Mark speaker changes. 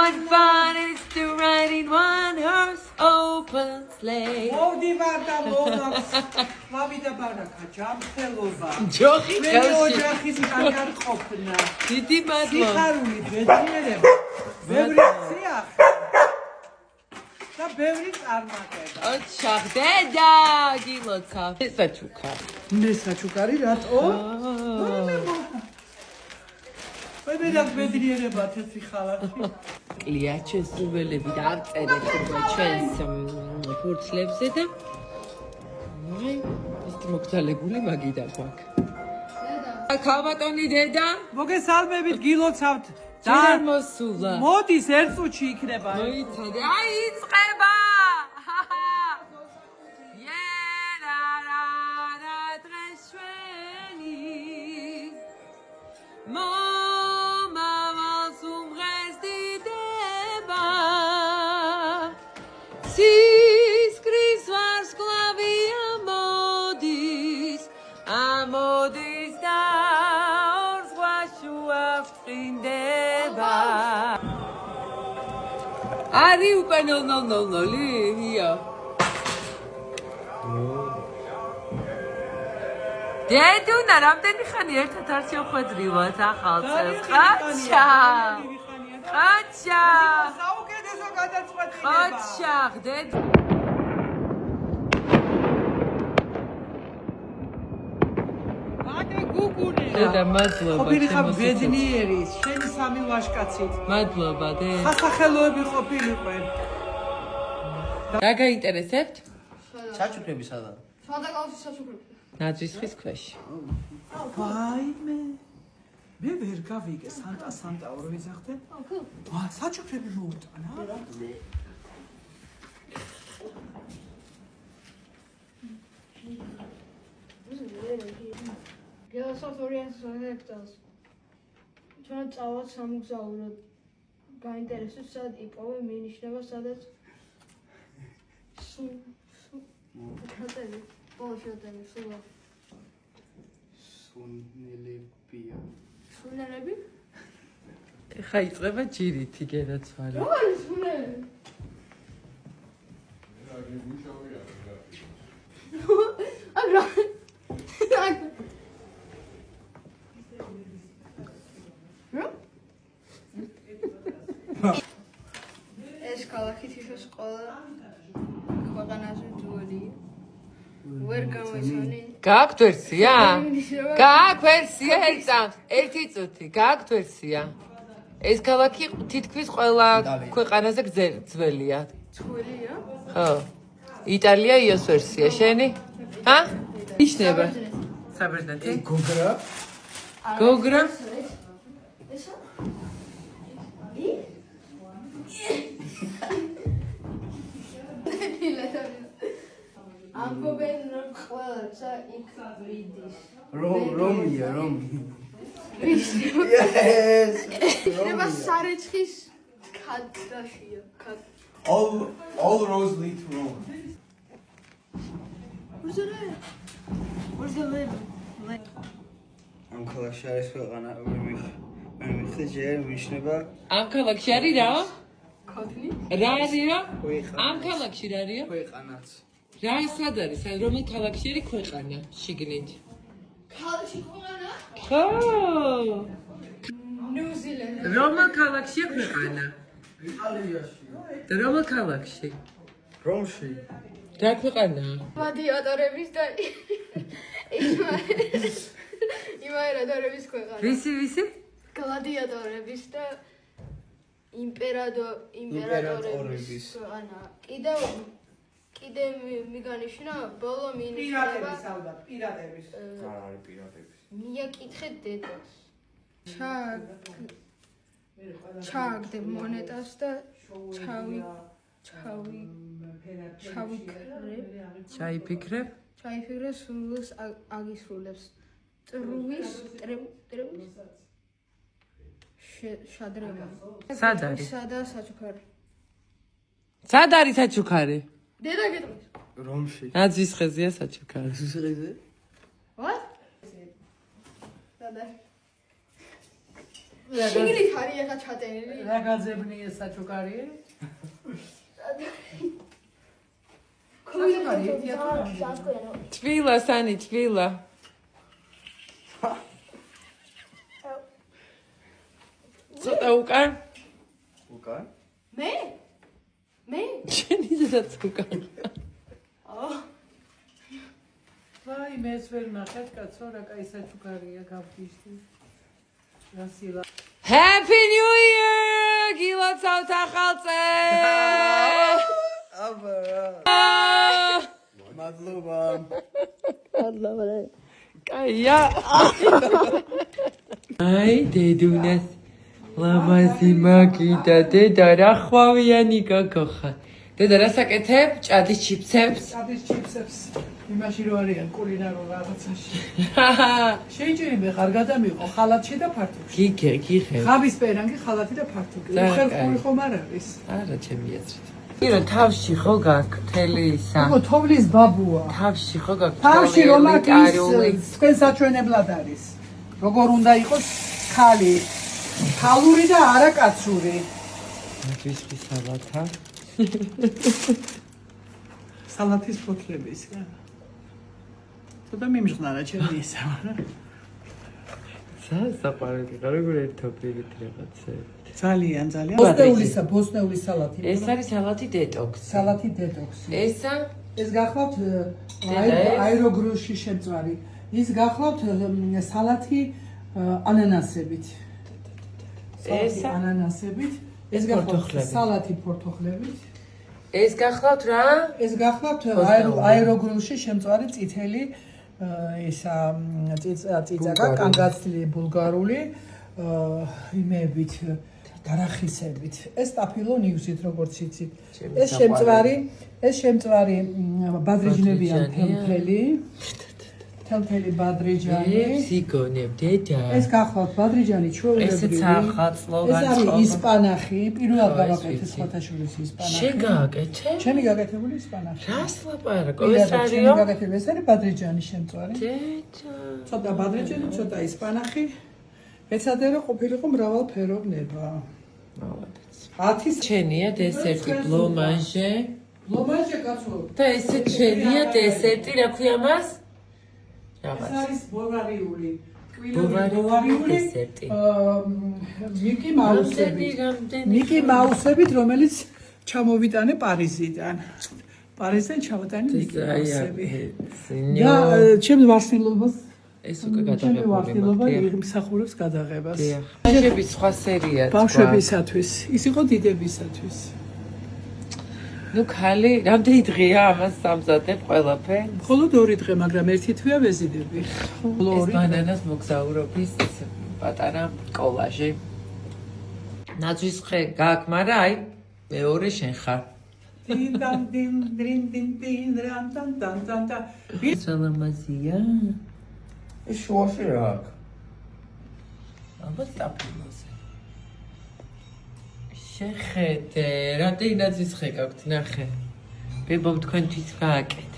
Speaker 1: What fun is to ride in one horse open sleigh.
Speaker 2: მოვდივარ და მომაქვს ხმავიდა ბანაკა ჯამრთელობა
Speaker 1: ჯოხი
Speaker 2: მე ოჯახისგან არ ყოფნა
Speaker 1: დიდი მადლობა
Speaker 2: სიხარული ბედნიერება ბევრი სიახე და ბევრი წარმატება
Speaker 1: ოჩახ დედა გილოცავ საჩუქარი
Speaker 2: მე საჩუქარი რატო? მე და ბედნიერება თეთრი ხალათი
Speaker 1: კლიაჩეს სულელები და აღწერეთ ხება ჩვენს ფურცლებზე და აი ის მოგძალებული მაგიდა გვაქვს ქალბატონი დედა
Speaker 2: მოგესალმებით გილოცავთ
Speaker 1: და მოსულა
Speaker 2: მოდის ერთ წუთში იქნება
Speaker 1: მოიცადე აი იწყება იერარა დღეშვენი მომავალს უმღერს დიდება სისკრის ვარსკვლავი ამოდის და ორ ზღვაშუა ვწყინდება არი უკვე 0-0-0 ია დედუნა რამდენი ხანი ერთად არ შევხვედრივათ ახალ წელს ხაჩა
Speaker 2: საუკეთესო გადაწყვეტილება
Speaker 1: ხაჩა დედუ
Speaker 2: მადე გუგუნე
Speaker 1: დედა მადლობა
Speaker 2: ყოფილი ხარ ბედნიერი შენი სამი ვაშკაცით
Speaker 1: მადლობა დედა
Speaker 2: სასახელოები ყოფილიყო
Speaker 1: რა გაინტერესებთ
Speaker 3: საჩუქრები სადა?
Speaker 4: სადაკავსი საჩუქრები.
Speaker 1: ნაძვისხის ქვეშ
Speaker 2: ვაიმე მე ვერ გავიგე სანტა ორი ვიზახდე ვა საჩუქრები მოუტანა
Speaker 4: გელასოთ 200 ჰექტარს ჩვენ წავალთ სამგზავროდ გაინტერესებს სად იპოვე მინიშნება სადაც შატები პოშატები სულა
Speaker 3: სუნელებია
Speaker 4: სუნელები
Speaker 1: ხა იწყება ჯირითი გერაცვალე
Speaker 4: რა არის სუნელები აგრა ეს ქალაქი თითქოს ყველა ქვეყანაზე ძველია ვერ გამოიცანი
Speaker 1: გააქვთ ვერსია? გააქვთ ვერსია ერთი წუთი გააქვთ ვერსია? ეს ქალაქი თითქმის ყველა ქვეყანაზე ძველია
Speaker 4: ძველია
Speaker 1: ხო იტალია იოს ვერსია შენი? ჰა? ნიშნება საბერძნეთი?
Speaker 3: გოგრა
Speaker 1: გოგრა?
Speaker 4: ესა ამბობენ რომ ყველაცა იქ ვიდის
Speaker 3: რომია
Speaker 4: yes შეიძლება სარეცხის ქადაშია
Speaker 3: all roads lead to Rome
Speaker 4: Where's the lid?
Speaker 3: ამ ქალაქში არის ქვეყანა მე მიხდი ჯერ მინიშნება
Speaker 1: ამ ქალაქში არის რა?
Speaker 4: ქოთნი?
Speaker 1: რა არისო?
Speaker 3: ქვეყანა
Speaker 1: ამ ქალაქში რა არისო?
Speaker 3: ქვეყანაც
Speaker 1: რა სად არის? რომელ ქალაქში არის ქვეყანა შიგნით?
Speaker 4: ქალაქში ქვეყანა?
Speaker 1: ხო
Speaker 4: ნიუ-ზილენდი.
Speaker 1: რომელ ქალაქშია ქვეყანა?
Speaker 3: იტალიაში
Speaker 1: რომელ ქალაქში?
Speaker 3: რომში
Speaker 1: რა ქვეყანაა?
Speaker 4: გლადიატორების და იმპერატორების ქვეყანა.
Speaker 1: ვისი?
Speaker 4: გლადიატორების და იმპერატორების ქვეყანა. კიდე მიგანიშნა ბოლო მინიშნება
Speaker 2: პირატების
Speaker 3: არ არის პირატების
Speaker 4: მიაკითხე დედას. ჩაგდე მონეტას და
Speaker 1: ჩაიფიქრებ?
Speaker 4: ჩაიფიქრე სრულს აგისრულებს. ტრუვის შადრევა.
Speaker 1: სად არის?
Speaker 4: სადაა საჩუქარი?
Speaker 1: სად არის საჩუქარი?
Speaker 4: დედა გეტყვის.
Speaker 3: რომში
Speaker 1: ნაძვის ხეზია საჩუქარი.
Speaker 4: What? სადა. შიგნით არის ახლა ჩაწერილი.
Speaker 2: რა გაძებნი ეს საჩუქარი?
Speaker 1: თბილა სანი თბილა. ცოტა უკან.
Speaker 3: უკან?
Speaker 4: მე?
Speaker 1: შენი ზედაც უკან.
Speaker 2: ვაი, მე ეს ვერ ნახეთ, კაცო, რა კაი საჩუქარია გავხიზდი. რა სილა.
Speaker 1: Happy New Year! გილოცავთ ახალ წელს!
Speaker 3: აბა. მადლობა.
Speaker 1: კაია. აი, დედუნას ლამაზი მაგიდა, დედა რა ხვავიანი გოგოხა. დედა რა საკეთებ? ჭადის ჩიფსებს?
Speaker 2: ჭადის ჩიფსებს. იმაში რო არიან კულინარულ რაღაცაში. შეიძლება მე ხარ გადამიყო ხალათში და ფართობში.
Speaker 1: გიხე.
Speaker 2: ხაბის პერანგი ხალათი და ფართობი. უხერხული ხომ არ არის?
Speaker 1: არა, ჩემი აზრით. ირა თავში ხო გაქვს მთელი ისა?
Speaker 2: ო, თოვლის ბაბუა.
Speaker 1: თავში ხო გაქვს?
Speaker 2: თავში რომ არის თქვენ საჩვენებლად არის. როგორ უნდა იყოს ხალი? ხალური და არა კაცური.
Speaker 1: მათვისხი სალათა.
Speaker 2: სალათის ფოთლების რა. ცოტა მიმჟღნარა ჩემი ისა.
Speaker 1: საყვარელი როგორ ერთობრივით რაღაცები.
Speaker 2: ძალიან. ბოსტნეულის სალათი.
Speaker 1: ეს არის სალათი დეტოქსი.
Speaker 2: სალათი დეტოქსი.
Speaker 1: ესა
Speaker 2: ეს გახლავთ აეროგროში შემწვარი. ის გახლავთ სალათი ანანასებით.
Speaker 1: ესა
Speaker 2: ანანასებით. ეს გახლავთ სალათი პორტოხლებით.
Speaker 1: ეს გახლავთ რა?
Speaker 2: ეს გახლავთ აეროგროში შემწვარი წითელი ისა წიწაკა კანგაცლი ბულგარული იმებით დარახისებით. ეს სტაფილონიუსით როგორც იცით. ეს შემწვარი ბადრიჯნებიან თელთელი ბადრიჯანი.
Speaker 1: სიგონებ დედა.
Speaker 2: ეს გახლავთ ბადრიჯანი ჩვეულებრივი.
Speaker 1: ეს ახალწლოვანი.
Speaker 2: ეს არის ისპანახი. პირველად გავაკეთე ხოთაშურის ისპანახი.
Speaker 1: შეგაკეთე?
Speaker 2: ჩემი გაკეთებული ისპანახი.
Speaker 1: რას ლაპარაკო? ეს არისო?
Speaker 2: გაკეთებული ეს არის ბადრიჯანი შემწვარი.
Speaker 1: დედა.
Speaker 2: ცოტა ბადრიჯანი, ცოტა ისპანახი. ეცადე რომ ყოფილიყო მრავალფეროვნება.
Speaker 1: მოვადაც.
Speaker 2: 10
Speaker 1: ჩენია დესერტი ბლომანჟე.
Speaker 2: ბლომანჟე კაცო.
Speaker 1: და ესე ჩენია დესერტი, რა ქვია მას?
Speaker 2: ეს არის ბულგარიული.
Speaker 1: ბულგარიული დესერტი.
Speaker 2: მიკი მაუსები. მიკი მაუსებით, რომელიც ჩამოვიტანე პარიზიდან. პარიზიდან ჩავიტანე მიკი მაუსები. და ჩემს ვარსილობას
Speaker 1: ეს უკვე გადაღებული
Speaker 2: ვარსილობა იმსახურებს გადაღებას.
Speaker 1: ბავშვების სხვა სერია.
Speaker 2: ბავშვებისათვის. ის იყო დიდებისათვის.
Speaker 1: ნუ ხალი, რამდენი დღეა ამას სამზადებ ყველაფერს?
Speaker 2: მხოლოდ 2 დღე, მაგრამ ერთი თვეა ვეზიდები.
Speaker 1: ეს ბანანას მოგზაურობის პატარა კოლაჟი. ნაძვის ხე გაქვს, მაგრამ აი მეორე შენ ხარ.
Speaker 2: დინ დან დინ დინ დინ დინ რან თან თან თან თან.
Speaker 1: სალამაზია.
Speaker 3: ეს შუაში რა აქვს?
Speaker 1: ალბათ სტაფილოზე. შეხედე, რამდენი ნაძვის ხე გაქვთ, ნახე. ბებომ თქვენთვის გააკეთე.